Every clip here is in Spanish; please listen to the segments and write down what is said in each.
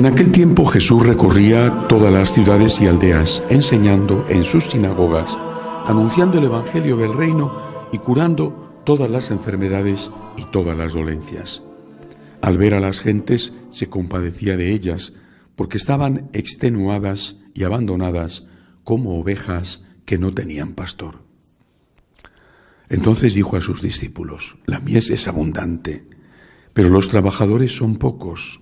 En aquel tiempo Jesús recorría todas las ciudades y aldeas, enseñando en sus sinagogas, anunciando el evangelio del reino y curando todas las enfermedades y todas las dolencias. Al ver a las gentes se compadecía de ellas, porque estaban extenuadas y abandonadas como ovejas que no tenían pastor. Entonces dijo a sus discípulos: la mies es abundante, pero los trabajadores son pocos.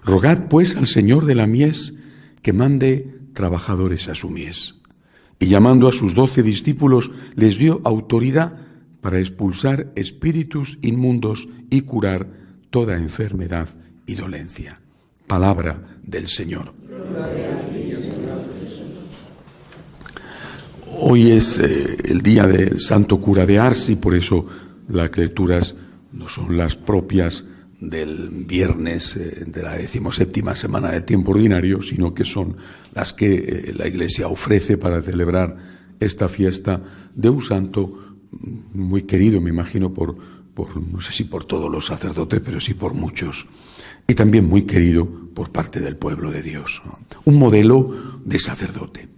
Rogad pues al Señor de la mies que mande trabajadores a su mies. Y llamando a sus 12 discípulos, les dio autoridad para expulsar espíritus inmundos y curar toda enfermedad y dolencia. Palabra del Señor. Hoy es el día del Santo Cura de Ars y por eso las lecturas no son las propias del viernes de la 17ª semana del tiempo ordinario, sino que son las que la Iglesia ofrece para celebrar esta fiesta de un santo muy querido, me imagino, por no sé si por todos los sacerdotes, pero sí por muchos, y también muy querido por parte del pueblo de Dios, ¿no? Un modelo de sacerdote.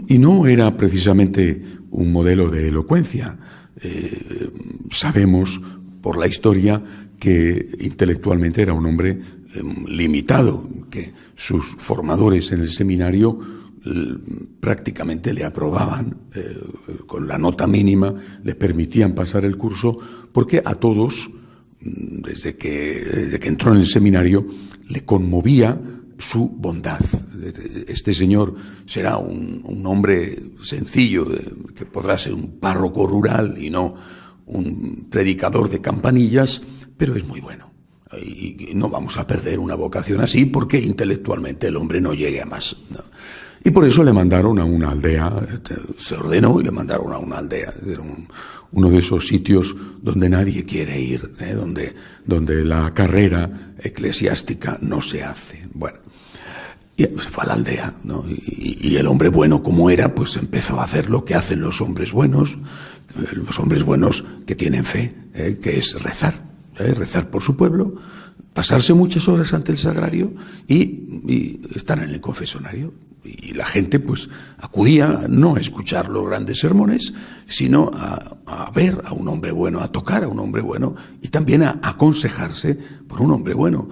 Y no era precisamente un modelo de elocuencia. Sabemos por la historia que intelectualmente era un hombre limitado, que sus formadores en el seminario prácticamente le aprobaban con la nota mínima, le permitían pasar el curso, porque a todos, desde que entró en el seminario, le conmovía su bondad. Este señor será un hombre sencillo, que podrá ser un párroco rural y no un predicador de campanillas, pero es muy bueno. Y no vamos a perder una vocación así porque intelectualmente el hombre no llegue a más, ¿no? Y por eso le mandaron a una aldea, se ordenó y le mandaron a una aldea. Era uno de esos sitios donde nadie quiere ir, donde la carrera eclesiástica no se hace. Bueno, y se fue a la aldea, ¿no? Y el hombre bueno como era, pues empezó a hacer lo que hacen los hombres buenos que tienen fe, que es rezar por su pueblo, pasarse muchas horas ante el sagrario y estar en el confesionario. Y la gente pues acudía no a escuchar los grandes sermones, sino a ver a un hombre bueno, a tocar a un hombre bueno y también a aconsejarse por un hombre bueno.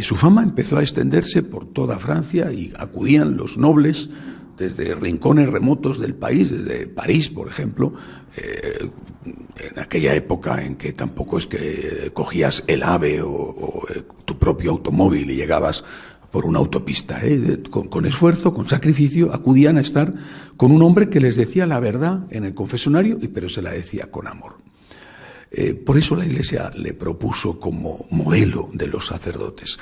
Su fama empezó a extenderse por toda Francia y acudían los nobles desde rincones remotos del país, desde París, por ejemplo, en aquella época en que tampoco es que cogías el AVE o tu propio automóvil y llegabas por una autopista, con esfuerzo, con sacrificio, acudían a estar con un hombre que les decía la verdad en el confesionario, pero se la decía con amor. Por eso la Iglesia le propuso como modelo de los sacerdotes.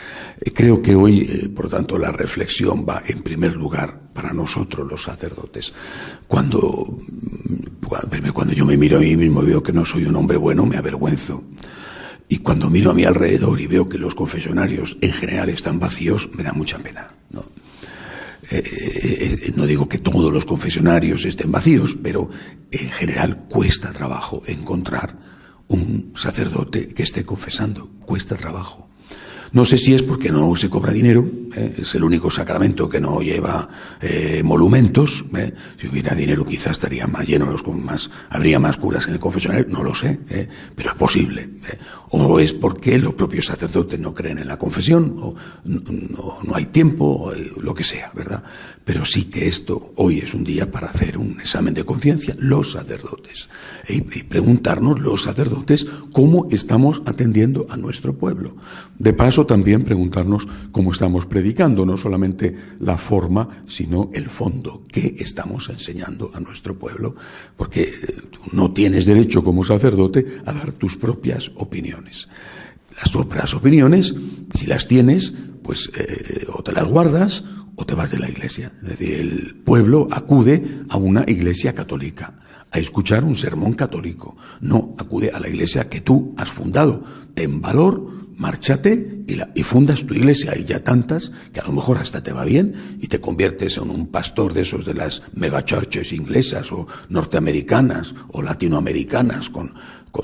Creo que hoy, por tanto, la reflexión va en primer lugar para nosotros los sacerdotes. Cuando yo me miro a mí mismo y veo que no soy un hombre bueno, me avergüenzo. Y cuando miro a mi alrededor y veo que los confesionarios en general están vacíos, me da mucha pena, ¿no? No digo que todos los confesionarios estén vacíos, pero en general cuesta trabajo encontrar un sacerdote que esté confesando, cuesta trabajo. No sé si es porque no se cobra dinero, es el único sacramento que no lleva molumentos. Si hubiera dinero quizás estaría más lleno, habría más curas en el confesionario, no lo sé, pero es posible. O es porque los propios sacerdotes no creen en la confesión, o no hay tiempo, lo que sea, ¿verdad? Pero sí que hoy es un día para hacer un examen de conciencia, los sacerdotes, y preguntarnos los sacerdotes cómo estamos atendiendo a nuestro pueblo. De paso, también preguntarnos cómo estamos predicando, no solamente la forma, sino el fondo, qué estamos enseñando a nuestro pueblo, porque tú no tienes derecho como sacerdote a dar tus propias opiniones. Las otras opiniones, si las tienes, pues o te las guardas o te vas de la iglesia. Es decir, el pueblo acude a una iglesia católica a escuchar un sermón católico, no acude a la iglesia que tú has fundado. Ten valor, márchate y fundas tu iglesia. Hay ya tantas que a lo mejor hasta te va bien y te conviertes en un pastor de esos de las megachurches inglesas o norteamericanas o latinoamericanas con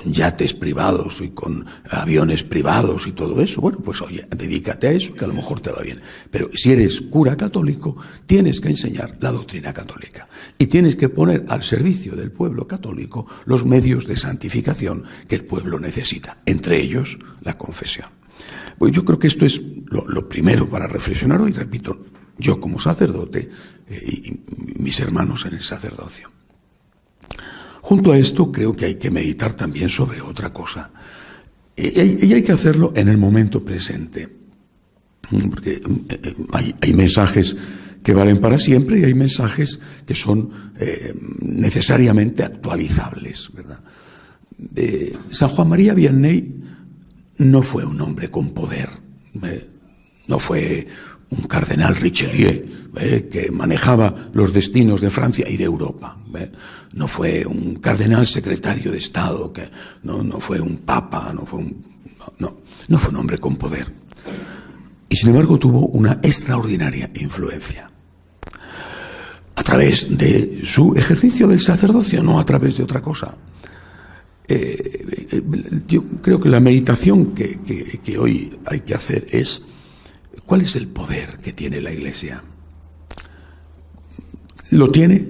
yates privados y con aviones privados y todo eso, bueno, pues oye, dedícate a eso, que a lo mejor te va bien. Pero si eres cura católico, tienes que enseñar la doctrina católica y tienes que poner al servicio del pueblo católico los medios de santificación que el pueblo necesita, entre ellos la confesión. Pues yo creo que esto es lo primero para reflexionar hoy, repito, yo como sacerdote y mis hermanos en el sacerdocio. Junto a esto, creo que hay que meditar también sobre otra cosa. Y hay que hacerlo en el momento presente. Porque hay mensajes que valen para siempre y hay mensajes que son necesariamente actualizables, ¿verdad? San Juan María Vianney no fue un hombre con poder, no fue un cardenal Richelieu que manejaba los destinos de Francia y de Europa. No fue un cardenal secretario de Estado, que no fue un papa, no fue un hombre con poder. Y sin embargo tuvo una extraordinaria influencia a través de su ejercicio del sacerdocio, no a través de otra cosa. Yo creo que la meditación que hoy hay que hacer es: ¿cuál es el poder que tiene la Iglesia? ¿Lo tiene?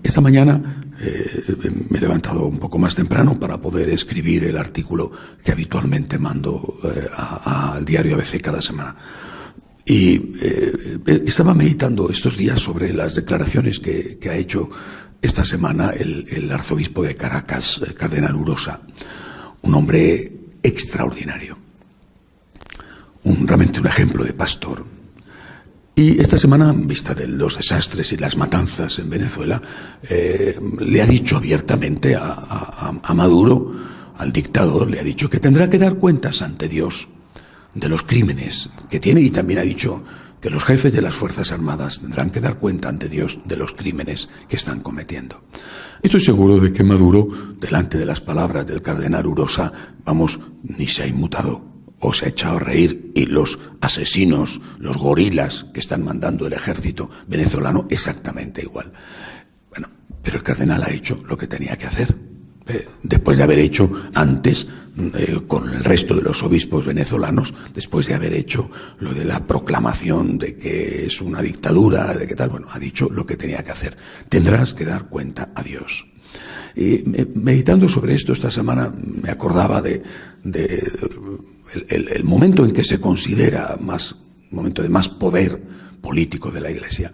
Esta mañana me he levantado un poco más temprano para poder escribir el artículo que habitualmente mando al diario ABC cada semana. Y estaba meditando estos días sobre las declaraciones que ha hecho esta semana el arzobispo de Caracas, el cardenal Urosa, un hombre extraordinario, realmente un ejemplo de pastor. Y esta semana, en vista de los desastres y las matanzas en Venezuela, le ha dicho abiertamente a Maduro, al dictador, le ha dicho que tendrá que dar cuentas ante Dios de los crímenes que tiene, y también ha dicho que los jefes de las Fuerzas Armadas tendrán que dar cuenta ante Dios de los crímenes que están cometiendo. Estoy seguro de que Maduro, delante de las palabras del cardenal Urosa, ni se ha inmutado o se ha echado a reír, y los asesinos, los gorilas que están mandando el ejército venezolano, exactamente igual. Bueno, pero el cardenal ha hecho lo que tenía que hacer. Después de haber hecho antes, con el resto de los obispos venezolanos, después de haber hecho lo de la proclamación de que es una dictadura, de qué tal, bueno, ha dicho lo que tenía que hacer. Tendrás que dar cuenta a Dios. Y meditando sobre esto esta semana me acordaba el momento en que se considera momento de más poder político de la Iglesia.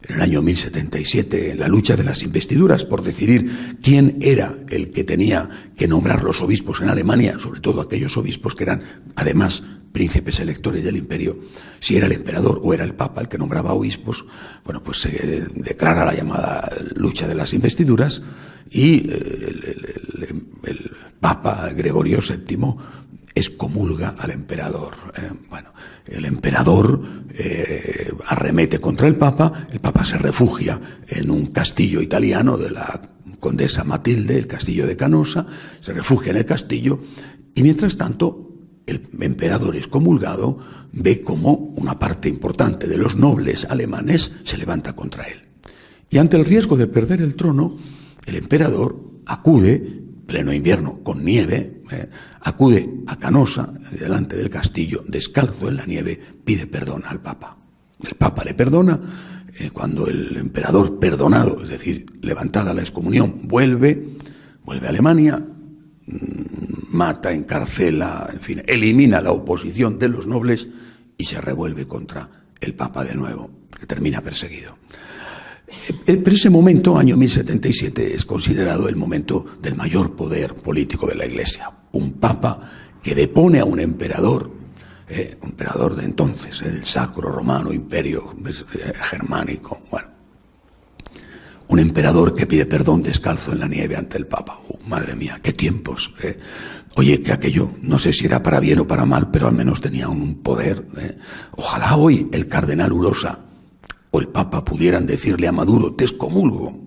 En el año 1077, en la lucha de las investiduras por decidir quién era el que tenía que nombrar los obispos en Alemania, sobre todo aquellos obispos que eran además príncipes electores del imperio, si era el emperador o era el papa el que nombraba obispos, bueno, pues se declara la llamada lucha de las investiduras y el papa Gregorio VII excomulga al emperador. Bueno, el emperador arremete contra el papa se refugia en un castillo italiano de la condesa Matilde, el castillo de Canosa, se refugia en el castillo, y mientras tanto el emperador excomulgado ve cómo una parte importante de los nobles alemanes se levanta contra él. Y ante el riesgo de perder el trono, el emperador acude, pleno invierno, con nieve, acude a Canosa, delante del castillo, descalzo en la nieve, pide perdón al papa. El papa le perdona. Cuando el emperador, perdonado, es decir, levantada la excomunión, vuelve a Alemania, mata, encarcela, en fin, elimina la oposición de los nobles y se revuelve contra el papa de nuevo, que termina perseguido. Pero ese momento, año 1077, es considerado el momento del mayor poder político de la Iglesia. Un papa que depone a un emperador de entonces, el Sacro Romano Imperio Germánico. Bueno, un emperador que pide perdón descalzo en la nieve ante el papa. Madre mía, qué tiempos. Oye, que aquello, no sé si era para bien o para mal, pero al menos tenía un poder. Ojalá hoy el cardenal Urosa o el papa pudieran decirle a Maduro: te excomulgo,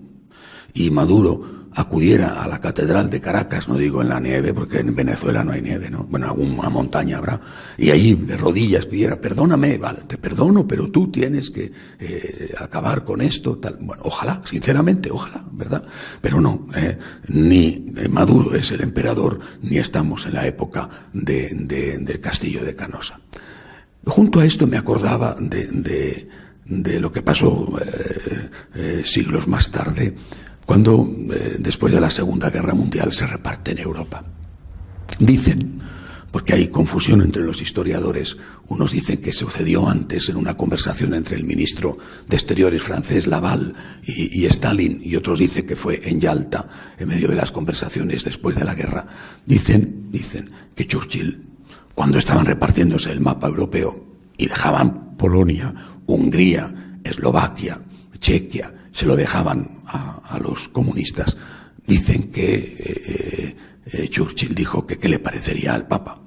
y Maduro acudiera a la Catedral de Caracas, no digo en la nieve, porque en Venezuela no hay nieve, ¿no? Bueno, alguna montaña habrá, y allí de rodillas pidiera, perdóname, vale, te perdono, pero tú tienes que acabar con esto, tal. Bueno, ojalá, sinceramente, ojalá, ¿verdad? Pero no, ni Maduro es el emperador, ni estamos en la época del castillo de Canosa. Junto a esto me acordaba de lo que pasó siglos más tarde, cuando después de la Segunda Guerra Mundial se reparte en Europa. Dicen, porque hay confusión entre los historiadores, unos dicen que sucedió antes en una conversación entre el ministro de Exteriores francés Laval y Stalin, y otros dicen que fue en Yalta, en medio de las conversaciones después de la guerra. Dicen que Churchill, cuando estaban repartiéndose el mapa europeo y dejaban Polonia, Hungría, Eslovaquia, Chequia, se lo dejaban a los comunistas, dicen que Churchill dijo que qué le parecería al Papa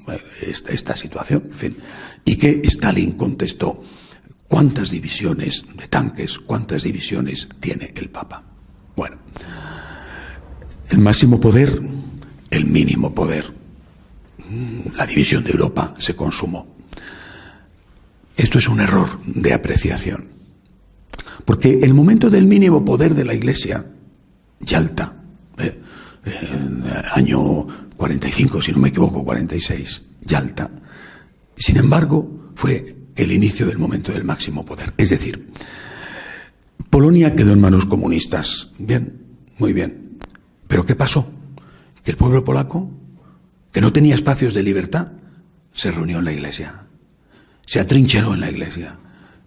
esta situación, en fin, y que Stalin contestó: ¿cuántas divisiones de tanques, cuántas divisiones tiene el Papa? Bueno, el máximo poder, el mínimo poder, la división de Europa se consumó. Esto es un error de apreciación, porque el momento del mínimo poder de la Iglesia, Yalta, año 45, si no me equivoco, 46, Yalta, sin embargo, fue el inicio del momento del máximo poder. Es decir, Polonia quedó en manos comunistas. Bien, muy bien. ¿Pero qué pasó? Que el pueblo polaco, que no tenía espacios de libertad, se reunió en la Iglesia, se atrincheró en la Iglesia.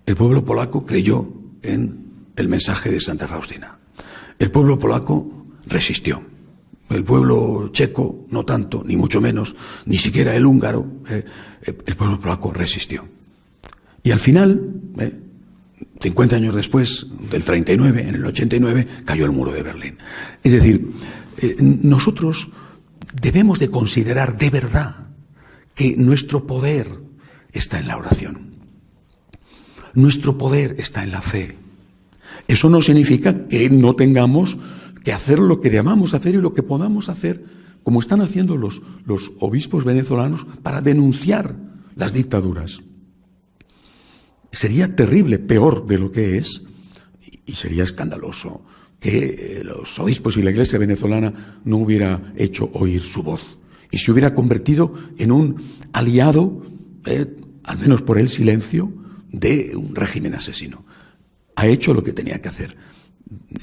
El pueblo polaco creyó en el mensaje de Santa Faustina. El pueblo polaco resistió. El pueblo checo, no tanto, ni mucho menos, ni siquiera el húngaro, el pueblo polaco resistió. Y al final, 50 años después, del 39, en el 89, cayó el muro de Berlín. Es decir, nosotros debemos de considerar de verdad que nuestro poder está en la oración. Nuestro poder está en la fe. Eso no significa que no tengamos que hacer lo que debamos hacer y lo que podamos hacer, como están haciendo los obispos venezolanos, para denunciar las dictaduras. Sería terrible, peor de lo que es, y sería escandaloso que los obispos y la Iglesia venezolana no hubiera hecho oír su voz y se hubiera convertido en un aliado, al menos por el silencio, de un régimen asesino. Ha hecho lo que tenía que hacer.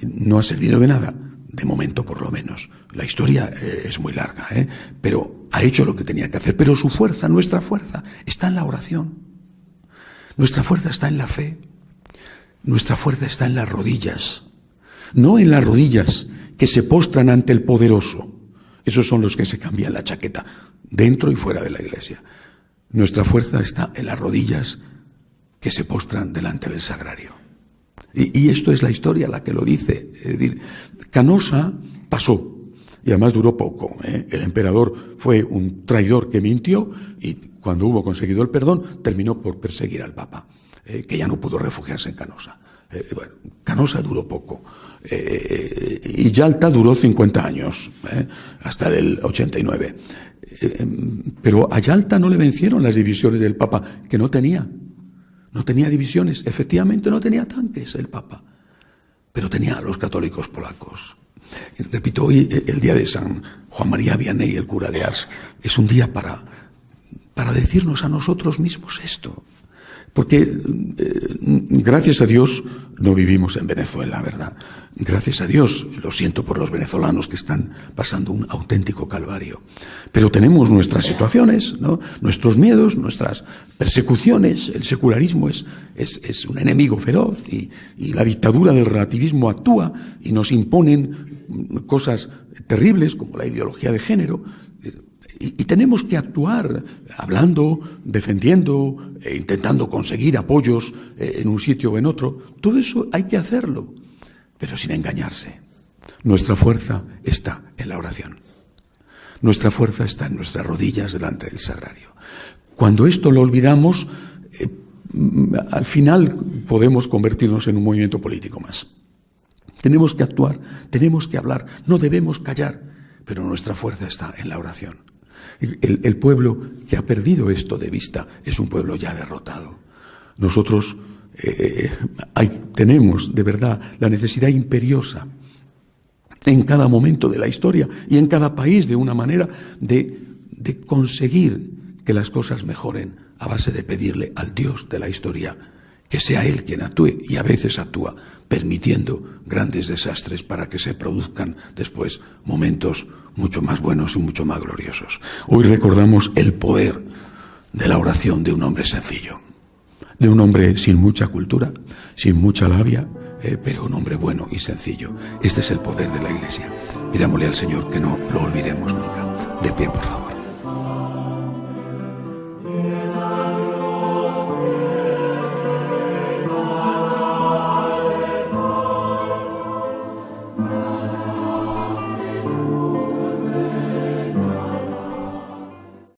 No ha servido de nada, de momento por lo menos. La historia es muy larga, pero ha hecho lo que tenía que hacer. Pero su fuerza, nuestra fuerza, está en la oración. Nuestra fuerza está en la fe. Nuestra fuerza está en las rodillas. No en las rodillas que se postran ante el poderoso. Esos son los que se cambian la chaqueta, dentro y fuera de la Iglesia. Nuestra fuerza está en las rodillas que se postran delante del sagrario. Y esto es la historia la que lo dice. Es decir, Canosa pasó, y además duró poco. El emperador fue un traidor que mintió, y cuando hubo conseguido el perdón, terminó por perseguir al Papa, que ya no pudo refugiarse en Canosa. Bueno, Canosa duró poco. Y Yalta duró 50 años, hasta el 89. Pero a Yalta no le vencieron las divisiones del Papa, que no tenía. No tenía divisiones, efectivamente no tenía tanques el Papa, pero tenía a los católicos polacos. Y repito, hoy el día de San Juan María Vianney, el cura de Ars, es un día para decirnos a nosotros mismos esto. Porque gracias a Dios no vivimos en Venezuela, ¿verdad? Gracias a Dios, lo siento por los venezolanos que están pasando un auténtico calvario. Pero tenemos nuestras situaciones, ¿no? Nuestros miedos, nuestras persecuciones. El secularismo es un enemigo feroz y la dictadura del relativismo actúa y nos imponen cosas terribles como la ideología de género. Y tenemos que actuar hablando, defendiendo, intentando conseguir apoyos en un sitio o en otro. Todo eso hay que hacerlo, pero sin engañarse. Nuestra fuerza está en la oración. Nuestra fuerza está en nuestras rodillas delante del sagrario. Cuando esto lo olvidamos, al final podemos convertirnos en un movimiento político más. Tenemos que actuar, tenemos que hablar, no debemos callar, pero nuestra fuerza está en la oración. El pueblo que ha perdido esto de vista es un pueblo ya derrotado. Nosotros tenemos de verdad la necesidad imperiosa en cada momento de la historia y en cada país de una manera de conseguir que las cosas mejoren a base de pedirle al Dios de la historia que sea Él quien actúe, y a veces actúa permitiendo grandes desastres para que se produzcan después momentos mucho más buenos y mucho más gloriosos. Hoy recordamos el poder de la oración de un hombre sencillo, de un hombre sin mucha cultura, sin mucha labia, pero un hombre bueno y sencillo. Este es el poder de la Iglesia. Pidámosle al Señor que no lo olvidemos nunca. De pie, por favor.